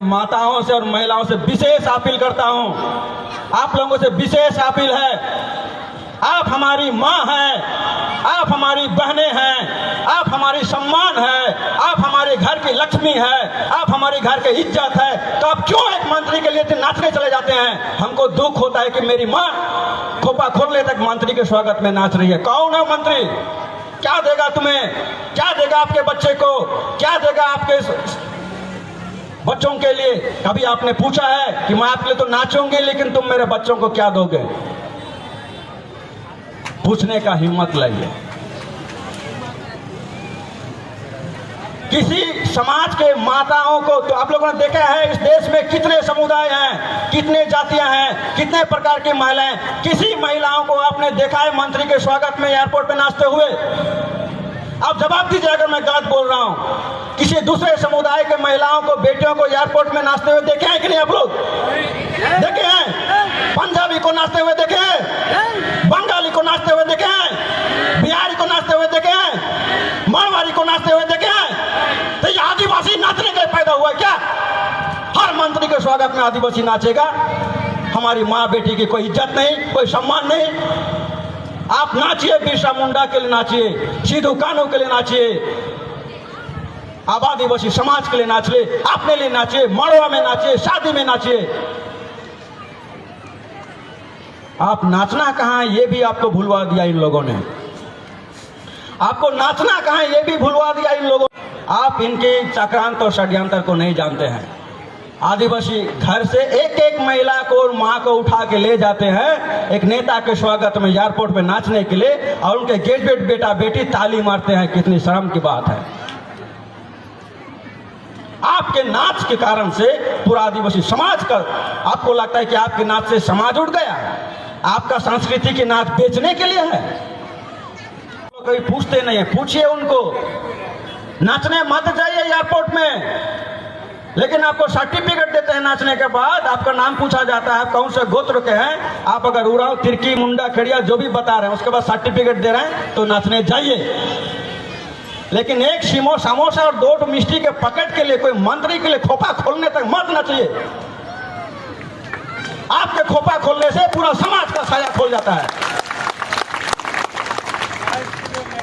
माताओं से और महिलाओं से विशेष अपील करता हूं, आप लोगों से विशेष अपील है, आप हमारी माँ हैं, आप हमारी बहनें हैं, आप हमारी सम्मान है, आप हमारे घर की लक्ष्मी है, आप हमारे घर की इज्जत है, तो आप क्यों एक मंत्री के लिए नाचने चले जाते हैं? हमको दुख होता है कि मेरी माँ खोपा खोलने तक मंत्री के स्वागत में नाच रही है। कौन है मंत्री? क्या देगा तुम्हें? क्या देगा आपके बच्चे को? क्या देगा आपके बच्चों के लिए? कभी आपने पूछा है कि मैं आपके लिए तो नाचूंगी, लेकिन तुम मेरे बच्चों को क्या दोगे? पूछने का हिम्मत लाइए। किसी समाज के माताओं को, तो आप लोगों ने देखा है इस देश में कितने समुदाय हैं, कितने जातियां हैं, कितने प्रकार की महिलाएं, किसी महिलाओं को आपने देखा है मंत्री के स्वागत में एयरपोर्ट पे नाचते हुए? आप जवाब दीजिए अगर मैं गलत बोल रहा हूं। किसी दूसरे समुदाय के महिलाओं को, बेटियों को एयरपोर्ट में नाचते हुए देखे हैं कि नहीं? आप लोग देखे हैं? पंजाबी को नाचते हुए देखे हैं? बंगाली को नाचते हुए देखे हैं? बिहारी को नाचते हुए देखे हैं? मारवाड़ी को नाचते हुए देखे हैं? तो ये आदिवासी नाचने के पैदा हुआ क्या? हर मंत्री के स्वागत में आदिवासी नाचेगा? हमारी माँ बेटी की कोई इज्जत नहीं, कोई सम्मान नहीं। आप नाचिए, बिरसा मुंडा के लिए नाचिए, सिद्धू कान्हू के लिए नाचिए, आदिवासी समाज के लिए नाचिए, अपने लिए नाचिए, मड़वा में नाचिए, शादी में नाचिए। आप नाचना कहाँ है ये भी आपको भुलवा दिया इन लोगों ने। आपको नाचना कहाँ है ये भी भुलवा दिया इन लोगों ने। आप इनके चक्रांत और षड्यंत्र को नहीं जानते हैं। आदिवासी घर से एक एक महिला को और माँ को उठा के ले जाते हैं एक नेता के स्वागत में एयरपोर्ट पे नाचने के लिए, और उनके ग्रेजुएट बेटा बेटी ताली मारते हैं। कितनी शर्म की बात है। आपके नाच के कारण से पूरा आदिवासी समाज का, आपको लगता है कि आपके नाच से समाज उठ गया? आपका संस्कृति के नाच बेचने के लिए है? कोई पूछते नहीं है, पूछिए उनको। नाचने मत जाइए एयरपोर्ट में, लेकिन आपको सर्टिफिकेट देते हैं नाचने के बाद। आपका नाम पूछा जाता है, आप कौन से गोत्र के हैं, आप अगर उराव, तिरकी, मुंडा, खड़िया जो भी बता रहे हैं, उसके बाद सर्टिफिकेट दे रहे हैं तो नाचने जाइए। लेकिन एक समोसा और 2 मिष्टी के पैकेट के लिए कोई मंत्री के लिए खोपा खोलने तक मत नाचिए। आपके खोपा खोलने से पूरा समाज का साया खोल जाता है।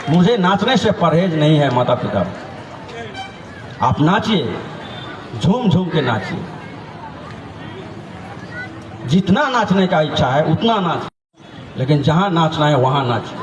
मुझे नाचने से परहेज नहीं है माता पिता। आप नाचिए, झूम झूम के नाचिए। जितना नाचने का इच्छा है उतना नाचिए, लेकिन जहां नाचना है वहां नाचिए।